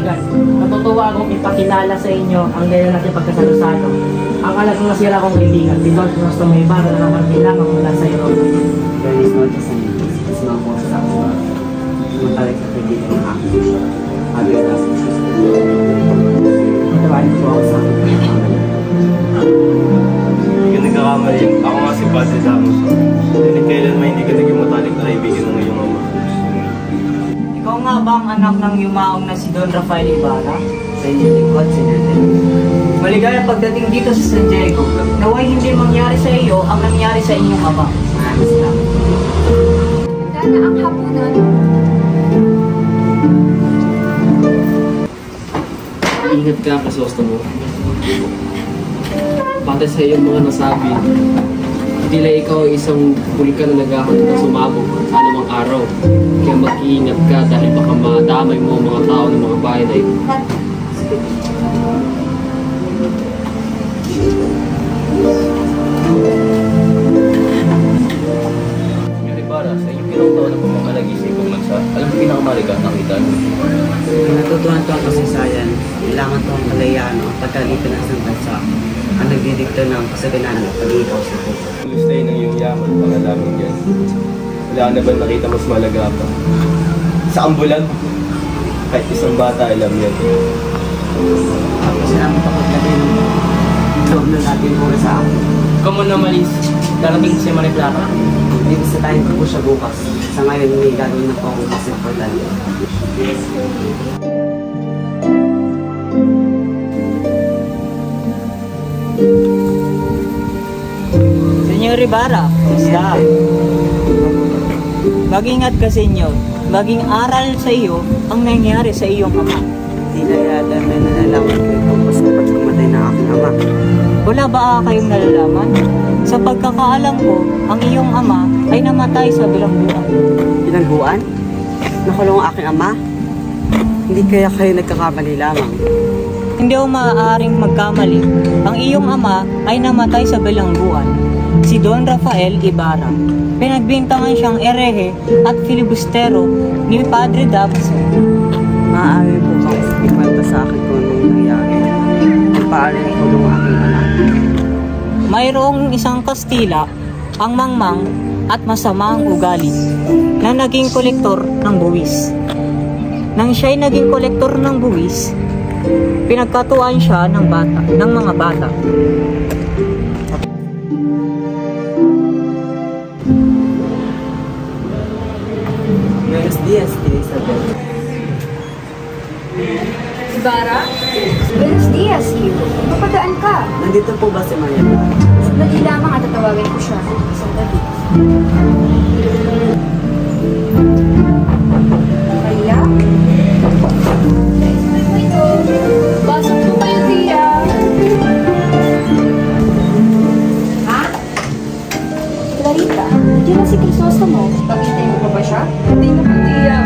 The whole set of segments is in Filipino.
kaibigan, natutuwa akong ipakilala sa inyo ang ganyan natin pagkasalo-salo. Ang alam kong nasira kong kaibigan, si Don Crisostomo Ibarra na naman kailangan mula sa Europa. There is no design. It's no more sa ako. Tumatalag sa kaibigan ng aking. Sabi ka sa matawain po ako sa aking. Hindi ka nagkakamali. Ako nga si Padre Damos. Hindi kailan may hindi ka naging matalik na kaibigan ng iyong ama. Ikaw nga ba ang anak ng yumaong na si Don Rafael Ibarra? Sa inyong lingkod, Senator. Maligayang pagdating dito sa San Diego, naway hindi mangyari sa iyo ang nangyari sa inyong ama. Maraming salamat. Gana ang hapunan. Ingat ka, Crisostomo. Pati sa iyong mga nasabi, hindi lang ikaw ay isang bulkan na naghahanda na sumabog sa anumang araw. Kaya mag-iingat ka dahil baka madamay mo ang mga tao ng mga bahay na ito. Senyor Ibarra, sa inyong pinong taon na pamamalagi sa ibang bansa, alam mo pinakamaligat ang kita niyo. Natutuhan ko ang kasaysayan. Kailangan ko ang kalayaan o pagkalipin ng isang bansa ang nagdidikto ng kasaganan at pag-iikaw sa ito. Tulustay ng iyong yaman, pangalamang yan. Wala na ba nakita mas malaga pa? Sa ambulan, kahit isang bata alam yan. Salamat ako lagi ng loob na natin muna sa akin. Ikaw muna malis, darating si Maria Clara. Ibisitahin ko po siya bukas. Sa ngayon, may gagawin na po akong mas importante. Senyor Ibarra, kumusta? Mag-ingat ka, senyor. Maging aral sa iyo ang nangyari sa iyong ama. Hindi na yata may nalalaman ko kung basta pag kumatay na aking ama. Wala ba kayong nalalaman? Sa pagkakaalam ko, ang iyong ama ay namatay sa bilangguan. Bilangguan? Nakulong ang aking ama? Hindi kaya kayo nagkakamali lamang. Hindi ako maaaring magkamali. Ang iyong ama ay namatay sa bilangguan. Si Don Rafael Ibarra. Pinagbintangan siyang erehe at filibustero ni Padre Damaso. Maaari po bang ikwento sa akin kung anong nangyari? Kung paano nakulong ang aking anak? Mayroong isang Kastila, ang mangmang at masamang ugali, na naging kolektor ng buwis. Nang siya'y naging kolektor ng buwis, pinagkatuan siya ng mga bata. Buenos dias, Elizabeth. Ibarra? Buenos dias, Hiro. Mapadaan ka. Nandito po ba si Maria? Sandali lamang at tatawagin ko siya. Sandali. Maria? Pasok po kayo, Tia. Ha? Clarita, nandiyan na si Crisostomo. Pag-intay mo pa ba siya? Hindi na po, Tia.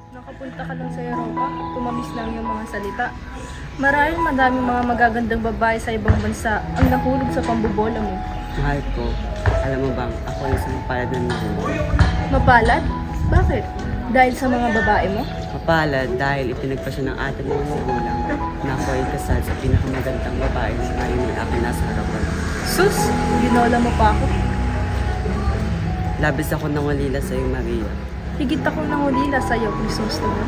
Nakapunta ka lang sa Europa, tumamis lang yung mga salita. Maraming madaming mga magagandang babae sa ibang bansa ang nahulog sa pambobola mo. Mahal ko, alam mo bang ako ay isang palad na nahulog? Mapalad? Bakit? Dahil sa mga babae mo? Mapalad dahil ipinagpasya ng ating mga magulang na ako ay kasal sa pinakamagandang babae na ngayon ay akin nasa harapan. Sus! Ginola mo pa ako. Labis ako nangulila sa iyo, Maria. Higit akong nangulila sa iyo, Crisostomo.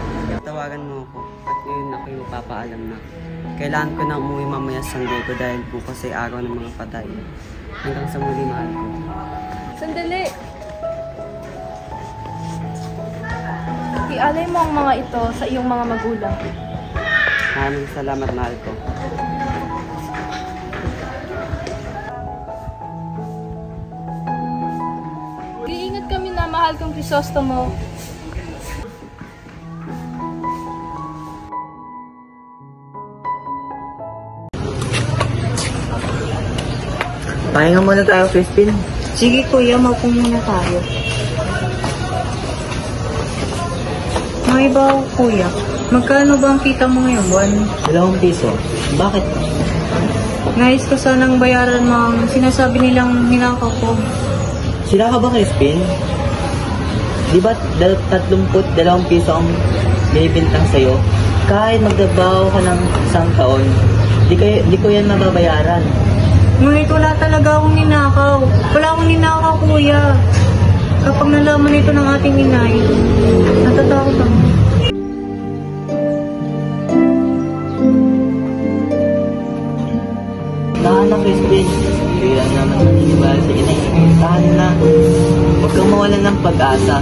Tawagan mo ako at ngayon ako'y mapapaalam na kailangan ko na umuwi mamaya sa San Diego dahil bukas ay araw ng mga patay. Hanggang sa muli, mahal ko. Sandali! Ialay mo ang mga ito sa iyong mga magulang. Maraming salamat, mahal ko. Iingat kami na, mahal kong Crisostomo. Pahinga muna tayo, Crispin. Sige kuya, maupo muna tayo. May baw kuya, magkano ba ang kita mo ngayong buwan? 2 piso. Bakit? Nais ko sanang bayaran mo ang sinasabi nilang ninakaw ko. Sila ka ba, Crispin? Di ba 32 piso ang binibintang sa'yo? Kahit magdabaho ka ng 1 taon, di ko yan mababayaran. Ngunit wala talaga akong ninakaw. Wala akong ninakaw kuya. Kapag nalaman ito ng ating inay, natatakot ako. Tahan na, Crispin. Hindi lang naman naniniwala sa inay. Tahan na. Huwag kang mawalan ng pag-asa.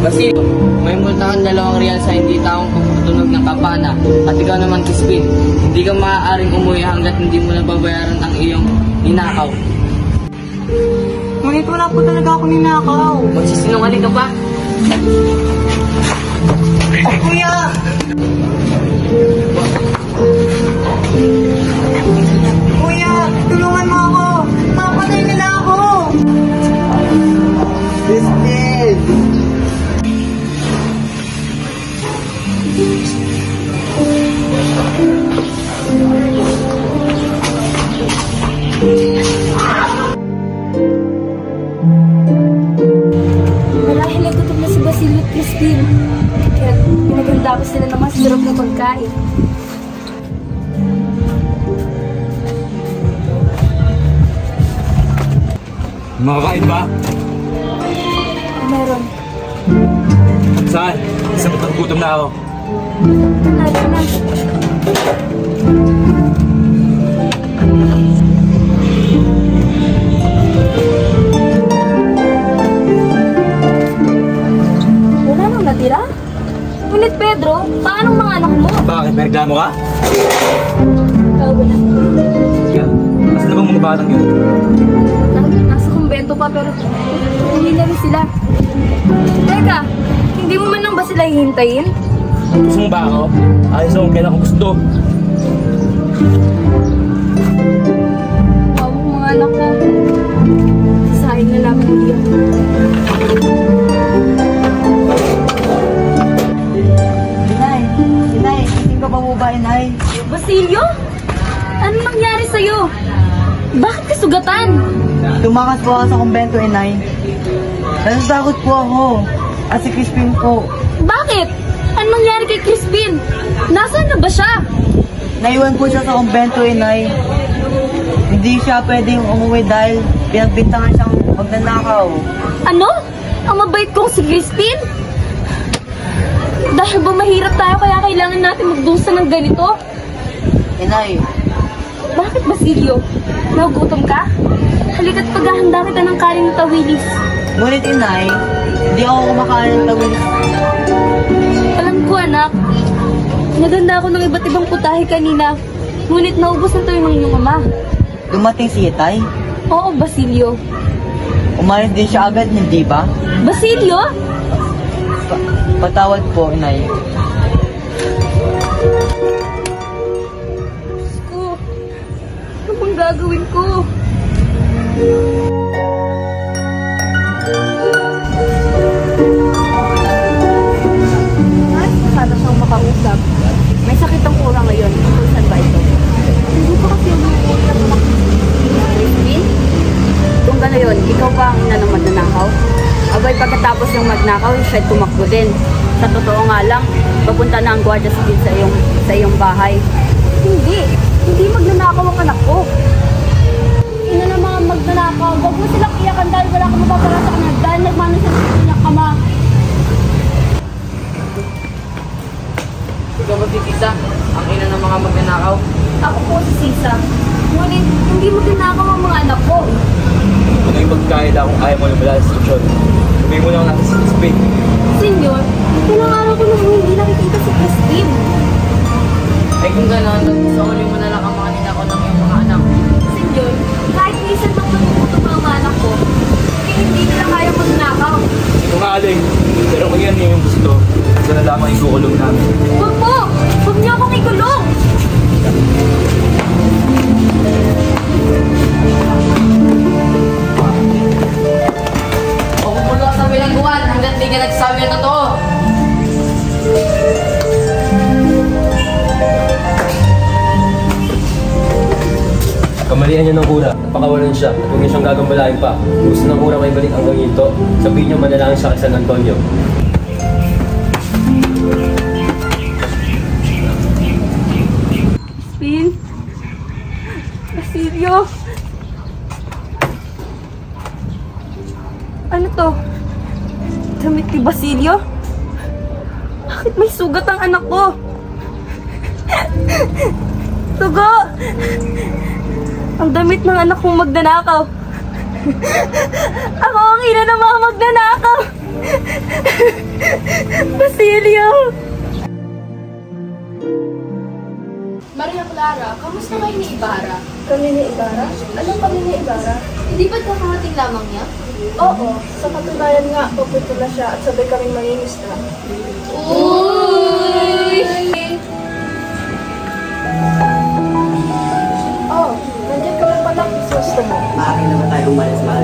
Basilio, may multa kang 2 real sa hindi taong pagtutunog ng kampana. At ikaw naman, Crispin, hindi ka maaaring umuwi hanggat hindi mo nababayaran ang iyong ninakaw. Ngunit wala po talaga akong ninakaw. Magsisinungaling ka ba? Kuya! Kuya, tulungan mo ako! Papatay nila ako! Crispin! Marahil ay gutom na si Basilio at Crispin. Kaya pinaganda ko sila ng masarap na pagkain. Makakain ba? Meron. Saan? Isang gutom na ako. Tanago na. Wala nang natira? Ngunit Pedro, paano mga anak mo? Bakit? May reklamo ka? Tawag na. Yan. Mas na bang mga batang yun? Nasa kumbento pa pero hindi na rin sila. Teka, hindi mo man lang ba sila hihintayin? Gusto mo ba ako? Ayos ako kailan ko gusto. Wow, mga anak ko. Sayang na lang ang iyan. Inay, hindi ka ba mo ba, Inay? Basilio? Ano nangyari sa'yo? Bakit ka sugatan? Tumakas po ako sa kumbento, Inay. Natatakot po ako. At si Crispin po. Bakit? Ano nangyari kay Crispin? Nasaan na ba siya? Naiwan po siya sa kumbento, Inay. Hindi siya pwedeng umuwi dahil pinagbintangan siyang magnanakaw. Ano? Ang mabait kong si Crispin? Dahil ba mahirap tayo kaya kailangan natin magdusa ng ganito? Inay, Bakit, Basilio? Nagugutom ka? Halika't paghahanda kita ng kanin na tawilis. ngunit Inay, hindi ako kumakain ng tawid. Alam ko, anak. Naganda ako ng iba't ibang putahe kanina. Ngunit naubos na tayo ng iyong ama. Dumating si Itay. Oo, Basilio. Umalis din siya agad, hindi ba? Basilio? Patawad po, Inay. Diyos ko. Ano bang gagawin ko? Sana siyang makausap. May sakit ang kura ngayon. Kung saan ba ito? Hindi pa kasi umuusap na Crispin? Kung gano'n yun, ikaw ba ang ina ng magnanakaw? Abay, pagkatapos ng magnakaw, siya'y tumakbo din. Sa totoo nga lang, papunta na ang Guardia Civil sa iyong bahay. Hindi magnanakaw ang anak ko. Ina ng mga magnanakaw, wag mo silang iyakan dahil wala kang mapapala sa kanila dahil nagmano siya sa kanyang ama. Ikaw ba si Tisa? Ang ina ng mga magnanakaw? Ako po si Sisa. Ngunit, hindi mo tinakaw ang mga anak ko. Ano yung pagkaila kung ayaw mo lumala sa sitwasyon? Sabihin mo lang natin si Crispin. Senyor, ilang araw ko nang hindi nakikita si Crispin. Ay kung gano'n, saulin mo na lang ang mga ninakaw ng iyong mga anak. Senyor, kahit minsan bang nagugutom ang mga anak ko, hindi nila kaya magnakaw. Ito nga aling, pero kung yan yung gusto, mo ay kukulong namin. Huwag po! Huwag niyo akong ikulong! Huwag mo sa bilangguan hanggang di ka nagsasabi ng totoo. Kamalian niya ng kura, napakawalan siya, at huwag niya siyang gagambalain pa. Kung gusto ng kura may balik hanggang ito, sabihin niyo manalangin siya kay San Antonio. Spin? Basilio? Ano to? Damit ni Basilio? Bakit may sugat ang anak ko? Tugo! Ang damit ng anak kong magnanakaw. Ako ang ina ng mga magnanakaw. Basilio! Maria Clara, kamusta kayo ni Ibarra? Kami ni Ibarra? Anong kami ni Ibarra? Hindi ba't kakarating lamang niya? Oo, sa katunayan nga, papunta na siya at sabay kaming mangingisda. Uy! Oh, nandiyan ka lang pala. Gusto mo? Maaari naman tayo umalis, mahal.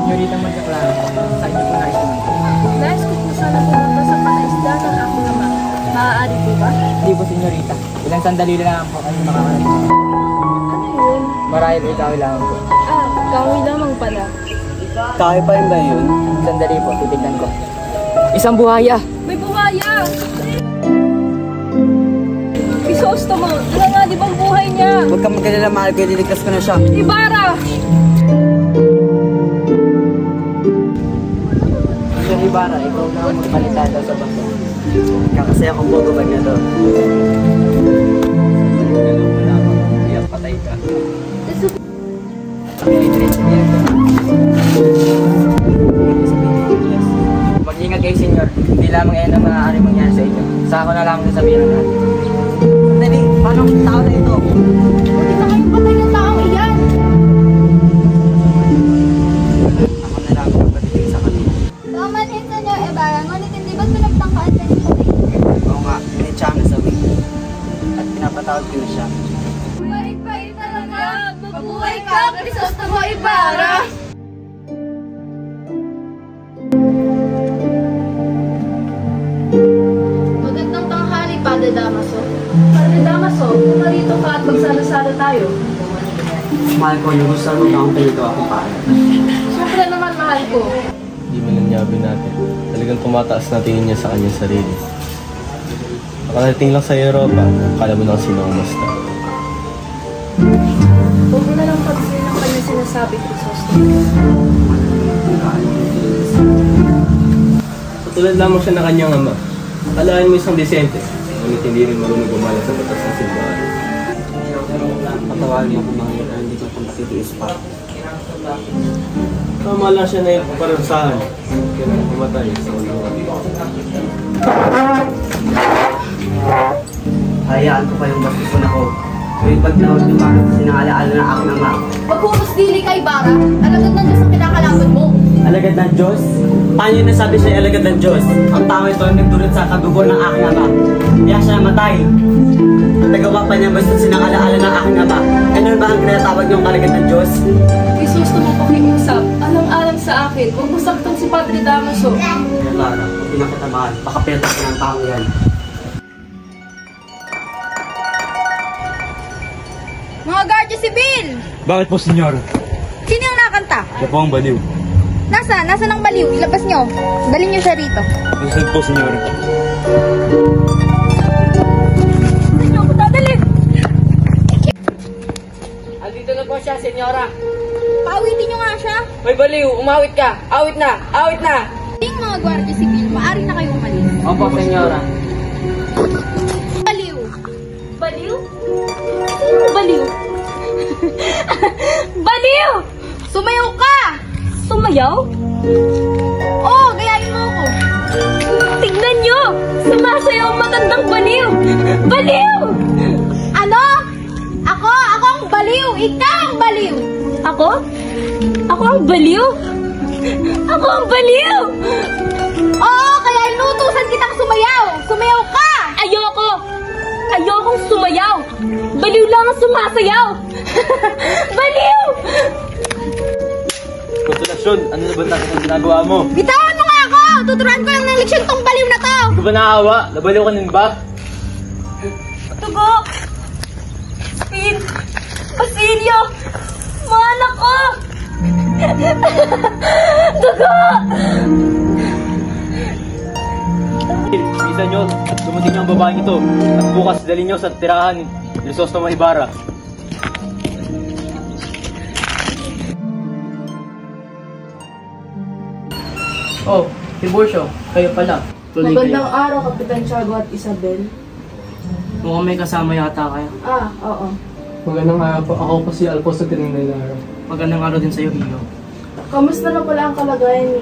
Senyorita Maria Clara, sa inyo po nais naman. Nais ko po sana pumunta sa palaisda ng aking ama. Maaari po ba? Hindi po, senyorita. Ilang sandali lang po kayo makakarating. Ano yun? Marahil ikaw lang po. Ah, kahoy lamang pala. Kaya pa rin ba yun? Sandali po, titignan ko. Isang buhaya! May buhaya! Crisostomo, wala nga di bang buhay niya? Huwag kang magkalala, mahal ko, liligtas ko na siya. Ibarra! Sir Ibarra, ikaw na ang magpalitan daw sa baso. Kakasaya kong bogo ba niya doon? Ganun mo lamang, kaya patay ka. Mag-ingat kayo, senyor. Hindi lamang yan ang maaaring mangyari sa inyo. Sa ako na lamang sasabihin natin. Sandali, paano ang tao na ito? Hindi na kayong patay ng tao iyan! Ako na lang ang pagdating sa kanila. Pamanhin sa niyo, Ibarra, ngunit hindi ba't pinagtangkaan sa inyo? Oo nga, pinitsahan na sa wing. At pinapatawad ko na siya. Buhay pa rin talaga! Mabuhay ka, Crisostomo Ibarra! Magandang tanghali, Padre Damaso. Padre Damaso, pumarito ka at magsala-sala tayo. Mahal ko, nagustuhan mo na akong pinagawa kong paalam. Siyempre naman, mahal ko. Hindi mo nanyabi natin. Talagang tumataas na tingin niya sa kanyang sarili. Nakarating lang sa Europa, akala mo lang sino ang masta. Huwag mo na lang pagsin ang kanyang sinasabi, Crisostomo. Katulad lamang siya ng kanyang ama. Akalain mo isang desente, ngunit hindi rin marunong gumala sa batas ng simbahan. Patawagin ako mga yun, hindi ko itong matitiis pa. Tama lang siya na ipaparusahan, kaya nang pumatay sa ulungan. Hayaan ko pa yung bastos ako. Ngayong pag dumakas kasi nang-alaala ng aking ama. Maghumus dili kay Ibarra, alagad ng Diyos ang kinakalaban mo. Alagad ng Diyos? Paano yun nasabi siya ay alagad ng Diyos? Ang tao ito ay nagdulot sa kadugo ng aking ama. Kaya siya namatay. At nagawa pa niya basta sinang-alaala ng aking ama. Ganun ba ang tinatawag niyong alagad ng Diyos? Crisostomo, pakiusap. Alang-alang sa akin, huwag masaktan si Padre Damaso. Kaya Lara, hindi na kita mahal. Pakapirta ko ng tao yan. Mga Guardia Civil! Bakit po, senyor? Sino yung nakanta? Siya po ang baliw. Nasaan ang baliw? Ilabas nyo. Dalhin nyo siya rito. Gusto po, senyor. Saan niyo ako dadalhin? Andito na po siya, senyora. Paawitin nyo nga siya. May baliw, umawit ka. Awit na, awit na. Ting mga Guardia Civil, maaari na kayo umalis. Opo, senyora. Baliw! Baliw? Sino baliw? Baliw! Sumayaw ka! Sumayaw? Oo, gayahin mo ako. Tignan nyo! Sumasayaw ang matandang baliw! Baliw! Ano? Ako ang baliw! Ikaw ang baliw! Ako? Ako Ako ang baliw! Ako ang baliw! Oo, kaya inutusan kitang sumayaw! Sumayaw ka! Ayoko! Ayokong sumayaw! Baliw lang ang sumasayaw! Baliw! Konsolasyon, ano na ba ang ginagawa mo? Bitawan mo nga ako! Tuturuan ko lang ng leksyon tong baliw na to! Hindi ba naawa? Nabaliw ka din ba? Tugo! Spin! Basilio! Mga anak ko! Tugo! Bisa nyo, dumating ang babaeng ito. At bukas dalhin nyo sa tirahan ni Crisostomo Ibarra. Oh, Tiburcio, kayo pala. Tuloy Magandang kayo. araw, Kapitan Tiago at Isabel. Mukhang may kasama yata kayo. Oo. Magandang araw po. Ako po si Alfonso Tininay. Magandang araw din sa'yo, Iyo. Kamusta na pala ang kalagayan ni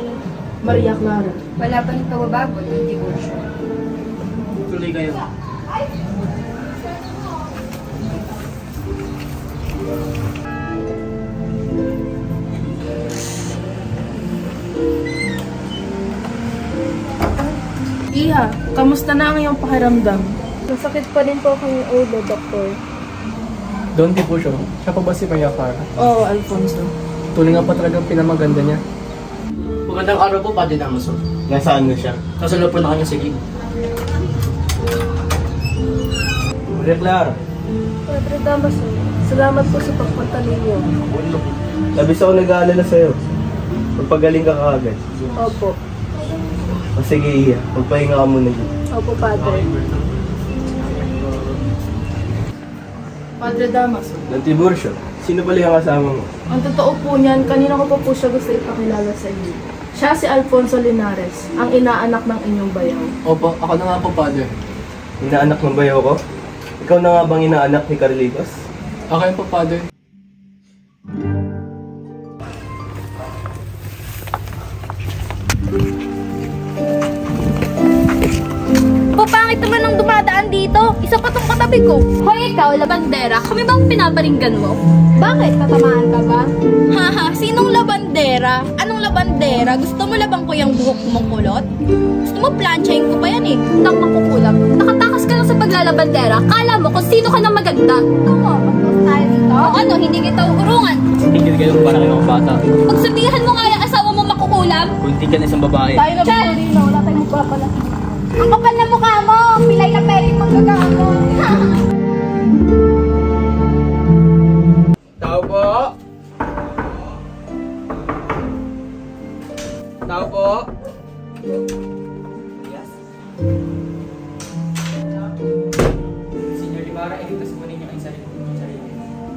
Maria Clara? Wala pa rin pababago ng divorce. Tuloy kayo. Iha, kamusta na ang iyong pakiramdam? Masakit pa rin po kami ulo, Doktor. Don Tiburcio, siya pa ba si Maria Clara? Oo, Alfonso. Tuloy nga pa talagang pinamaganda niya. Magandang araw po, Padre Damaso. Nasaan na siya? Kasunod po na kanyang sigig. Maria Clara, Padre Damaso, salamat po sa pagpunta ninyo. labis ako nag-aalala sa'yo. Magpagaling ka kaagad. Opo. O sige, Iya. Magpahinga ka muna dito. Opo, Padre. Padre Damaso, Don Tiburcio, sino pala yung kasama mo? ang totoo po niyan, kanina ko pa po siya gusto ipakilala sa inyo. Siya si Alfonso Linares, ang inaanak ng inyong bayaw. Opo, ako na nga po, Padre. Inaanak ng bayaw ko? Ikaw na nga bang inaanak ni Carlitos? Ako yun po, Padre. Papangit naman ang dumadaan dito. Isa pa tong katabi ko. Hoy, ikaw, labandera. Kami bang pinaparinggan mo? Bakit? Tatamaan ka ba? Haha, sinong labandera? Anong labandera? Gusto mo labang ko yung buhok mong kulot? Gusto mo planchahin ko pa yan eh. Nang makukulam. Nakatakas ka lang sa paglalabandera. Kala mo kung sino ka nang maganda. Oo, mag-post tayo dito. O ano, hindi kita uurungan. Tingin kayo para kayong mga bata. Pagsabihan mo nga yung asawa mo makukulam. Kunti ka na isang babae. Tayo na po rin, wala tayong magpapala. Ang kapal na mukha mo. Pilay na pera yung manggagamo. Tao po! Tao po! Yes. Senior Ibarra, iligtas mo ninyo ang sarili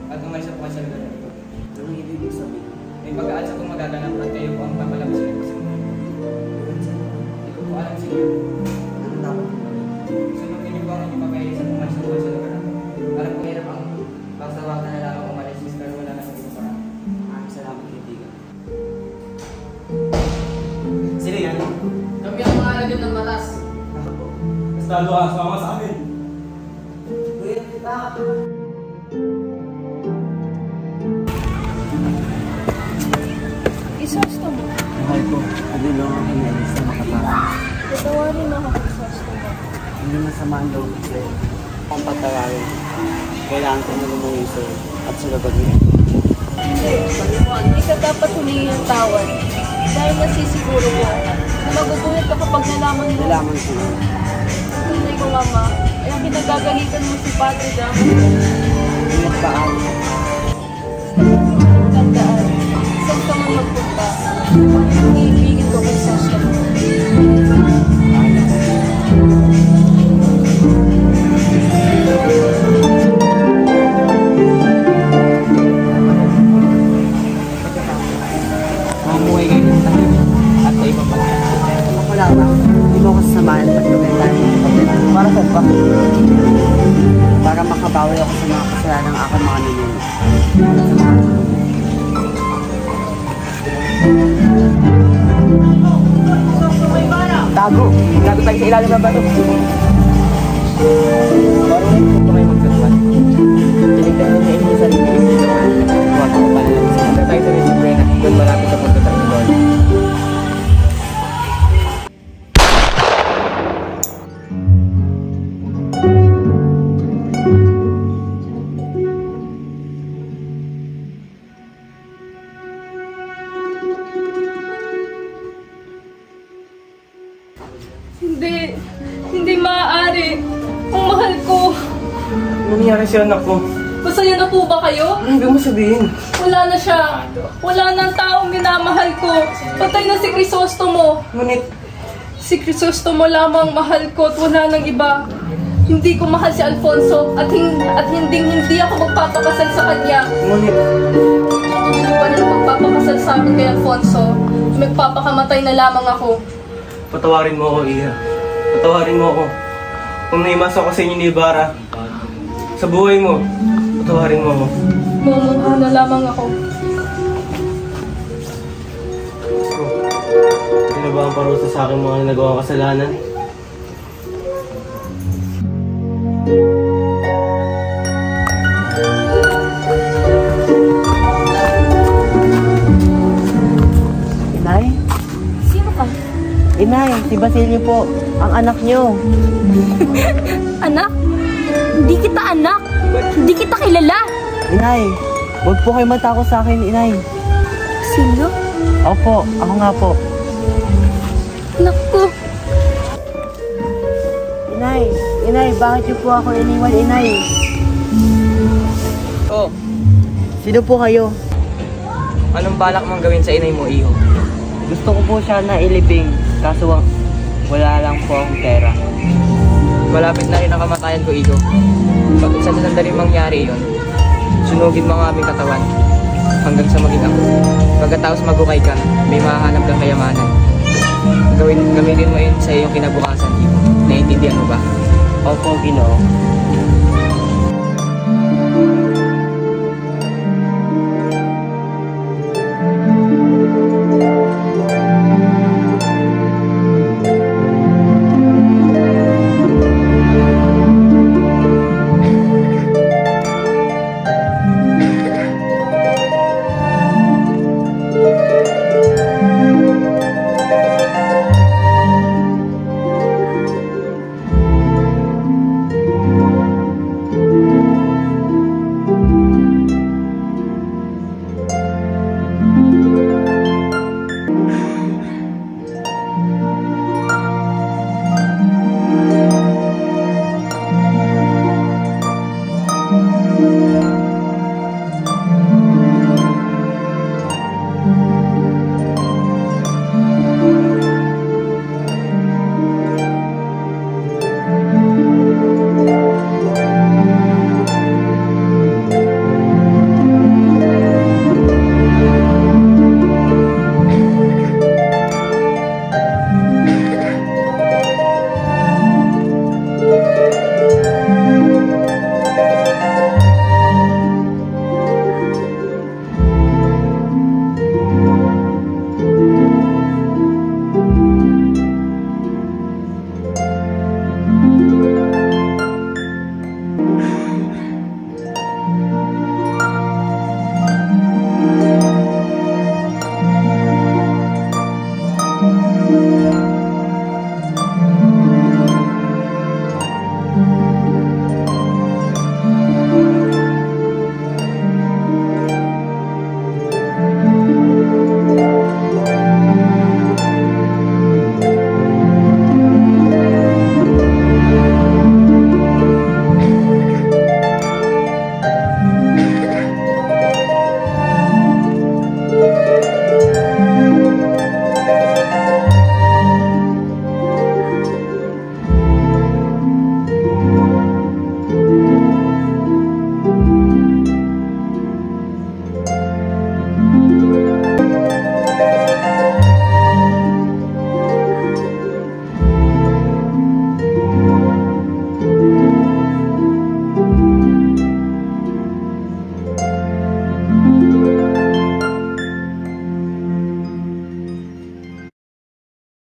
at umalis po kayo sa lugar. Anong ibig sabihin? May pag-aalsa kong magaganap at kayo po ang papalabas ng pasimula. Hindi ko po alam, Senior. Ano dapat mo? Sunod niyo po ang inyong papayalis at umalis po kayo sa lugar. Alam ko hirap ang pagsawatan na lamang umalis, pero wala na sa para. Maraming salamat, kaibigan. Sino yan? Kami ang mga alagad ng batas. Estado ka, sama sa amin. Isasto mo. Mahal ko, ano lang ang inalis na makatapos. Tatawarin mo ako, isasto mo. Hindi masama ang loob ko sa'yo. Kung patawarin, kailangan ko na lumuwi sa'yo at sa labag niya. Hindi ka dapat humingi ng tawad. Dahil nasisiguro ko na magugulat ka kapag nalaman mo. Nalaman ko yun. Tunay ko nga ma, ay ang kinagagalitan mo si Padre Damaso. Hindi nagpaan. Tandaan, saan ka man magpunta, iibigin ko kay Sasha. Mamuhay kayo ng tahimik at sa ibang bansa. Ako lamang, hindi mo ako sasamahan pag nagandaan ng kapatid. Para sa ba? Para makabawi ako sa mga kasalanan ng aking mga ninuno. Sa mga tago! Tago tayo sa ilalim ng bato. Marunong po kayo magsaswan. Tinignan mo na inyong sarili. Huwag ako pala. Sila tayo sa Rizal Brena. Doon malapit hindi maaari. Ang mahal ko. Ano nangyari sa anak ko? Masaya na po ba kayo? Hindi mo sabihin. Wala na siya. Wala na ang taong minamahal ko. Patay na si Crisostomo. Ngunit, Si Crisostomo lamang mahal ko at wala nang iba. Hindi ko mahal si Alfonso at hindi ako magpapakasal sa kanya. ngunit, Hindi ba na magpapakasal sa akin kay Alfonso? Magpapakamatay na lamang ako. patawarin mo ako, Iha. Patawarin mo ako. Kung naimasa ko sa inyo ni Ibarra, sa buhay mo, patawarin mo ako. Mamukha na lamang ako. Hindi na ba ang parusa sa akin mga nagawang kasalanan? Inay? Sino ka? Inay, si Basilio po. Ang anak niyo. Anak? Hindi kita anak. Hindi kita kilala. Inay, huwag po kayo matakot sa akin, Inay. Sino? Opo, ako nga po. Anak ko. Inay, bakit niyo po ako iniwan, Inay? Oh, Sino po kayo? anong balak mong gawin sa inay mo, iho? Gusto ko po siya na ilibing, kaso wala lang po akong pera. Malapit na rin ang kamatayan ko, iho. Pag sa sandaling mangyari yon, sunugin mo ang aming katawan hanggang sa maging ako. Pagkatapos magukay ka, may mahahanap kang kayamanan. Gamitin mo yun sa iyong kinabukasan, iho. Naiintindihan mo ba? Opo, Ginoo.